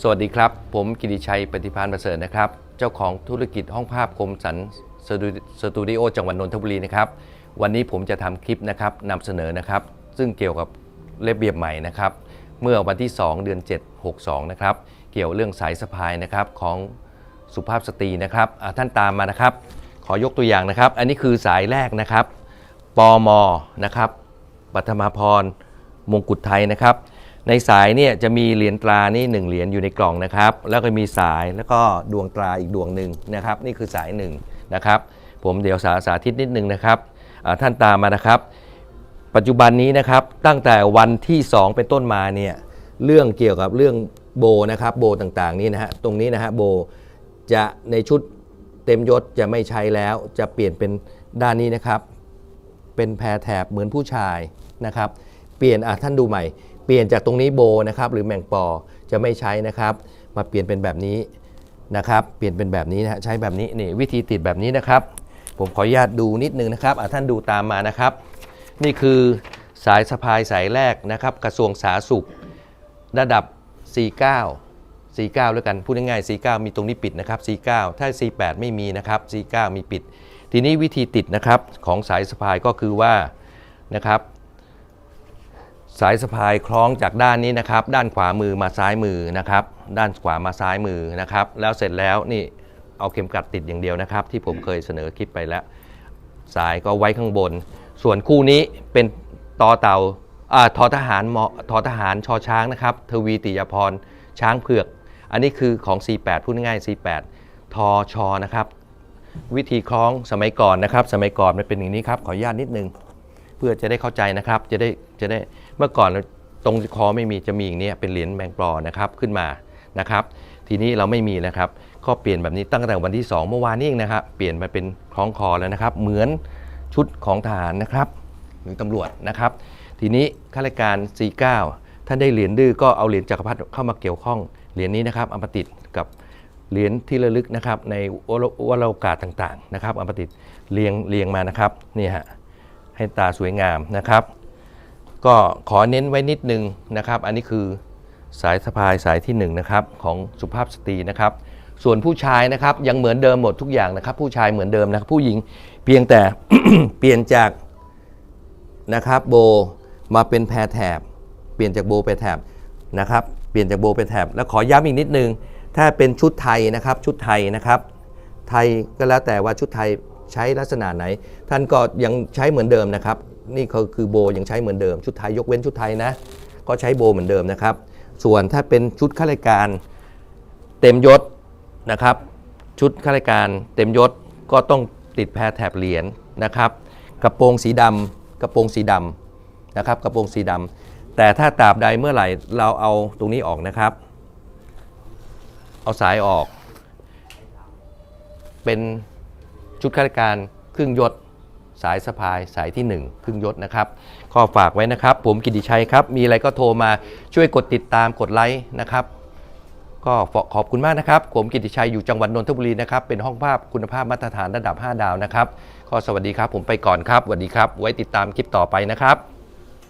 สวัสดีครับผมกิติชัยปฏิภาณประเสริฐนะครับเจ้าของธุรกิจห้องภาพคมสันสตูดิโอจังหวัดนนทบุรีนะครับวันนี้ผมจะทำคลิปนะครับนำเสนอนะครับซึ่งเกี่ยวกับระเบียบใหม่นะครับเมื่อวันที่ 2 เดือน 7 62นะครับเกี่ยวเรื่องสายสะพายนะครับของสุภาพสตรีนะครับท่านตามมานะครับขอยกตัวอย่างนะครับอันนี้คือสายแรกนะครับปมนะครับปัทมาพรมงกุฎไทยนะครับในสายเนี่ยจะมีเหรียญตรานี่1เหรียญอยู่ในกล่องนะครับแล้วก็มีสายแล้วก็ดวงตราอีกดวงหนึ่งนะครับนี่คือสาย1นะครับผมเดี๋ยวสาธิตนิดนึงนะครับท่านตามมานะครับปัจจุบันนี้นะครับตั้งแต่วันที่2เป็นต้นมาเนี่ยเรื่องเกี่ยวกับเรื่องโบนะครับโบต่างๆนี่นะฮะตรงนี้นะฮะโบจะในชุดเต็มยศจะไม่ใช้แล้วจะเปลี่ยนเป็นด้านนี้นะครับเป็นแพรแถบเหมือนผู้ชายนะครับเปลี่ยนท่านดูใหม่เปลี่ยนจากตรงนี้โบนะครับหรือแมงปอจะไม่ใช้นะครับมาเปลี่ยนเป็นแบบนี้นะครับเปลี่ยนเป็นแบบนี้นะใช้แบบนี้นี่วิธีติดแบบนี้นะครับผมขออนุญาตดูนิดนึงนะครับท่านดูตามมานะครับนี่คือสายสะพายสายแรกนะครับกระทรวงสาธารณสุขระดับ 49แล้วกันพูดง่ายๆ49มีตรงนี้ปิดนะครับ49ถ้า48ไม่มีนะครับ49มีปิดทีนี้วิธีติดนะครับของสายสะพายก็คือว่านะครับสายสะพายคล้องจากด้านนี้นะครับด้านขวามือมาซ้ายมือนะครับด้านขวามาซ้ายมือนะครับแล้วเสร็จแล้วนี่เอาเข็มกลัดติดอย่างเดียวนะครับที่ผมเคยเสนอคลิปไปแล้วสายก็ไว้ข้างบนส่วนคู่นี้เป็นต่อเต่าทอทหารชอช้างนะครับทวีติยพรช้างเผือกอันนี้คือของ 48พูดง่ายๆ48ทอชอนะครับวิธีคล้องสมัยก่อนนะครับสมัยก่อนมันเป็นอย่างนี้ครับขออนุญาตนิดนึงเพื่อจะได้เข้าใจนะครับจะได้เมื่อก่อนตรงคอไม่มีจะมีอย่างนี้เป็นเหรียญแมงปอนะครับขึ้นมานะครับทีนี้เราไม่มีนะครับก็เปลี่ยนแบบนี้ตั้งแต่วันที่2เมื่อวานนี้เองนะครับเปลี่ยนมาเป็นคล้องคอแล้วนะครับเหมือนชุดของทหารนะครับหรือตำรวจนะครับทีนี้ข้าราชการ49ท่านได้เหรียญดื้อก็เอาเหรียญจักรพรรดิเข้ามาเกี่ยวข้องเหรียญนี้นะครับเอามาติดกับเหรียญที่ระลึกนะครับในวโรกาสต่างๆนะครับเอามาติดเรียงมานะครับนี่ฮะให้ตาสวยงามนะครับก็ขอเน้นไว้นิดนึงนะครับอันนี้คือสายสะพายสายที่1นะครับของสุภาพสตรีนะครับส่วนผู้ชายนะครับยังเหมือนเดิมหมดทุกอย่างนะครับผู้ชายเหมือนเดิมนะครับผู้หญิงเพียงแต่ เปลี่ยนจากนะครับโบมาเป็นแพรแถบเปลี่ยนจากโบเป็นแถบนะครับเปลี่ยนจากโบเป็นแถบแล้วขอย้ำอีกนิดนึงถ้าเป็นชุดไทยนะครับชุดไทยนะครับไทยก็แล้วแต่ว่าชุดไทยใช้ลักษณะไหนท่านก็ยังใช้เหมือนเดิมนะครับนี่คือโบยังใช้เหมือนเดิมชุดไทยยกเว้นชุดไทยนะก็ใช้โบเหมือนเดิมนะครับส่วนถ้าเป็นชุดข้าราชการเต็มยศนะครับชุดข้าราชการเต็มยศก็ต้องติดแพรแถบเหรียญนะครับกระโปรงสีดำนะครับกระโปรงสีดำแต่ถ้าตราบใดเมื่อไหร่เราเอาตรงนี้ออกนะครับเอาสายออกเป็นชุดข้าราชการครึ่งยศสายสะพายสายที่1ครึ่งยศนะครับข้อฝากไว้นะครับผมกิติชัยครับมีอะไรก็โทรมาช่วยกดติดตามกดไลค์นะครับก็ขอบคุณมากนะครับผมกิติชัยอยู่จังหวัดนนทบุรีนะครับเป็นห้องภาพคุณภาพมาตรฐานระดับ5 ดาวนะครับก็สวัสดีครับผมไปก่อนครับสวัสดีครับไว้ติดตามคลิปต่อไปนะครับ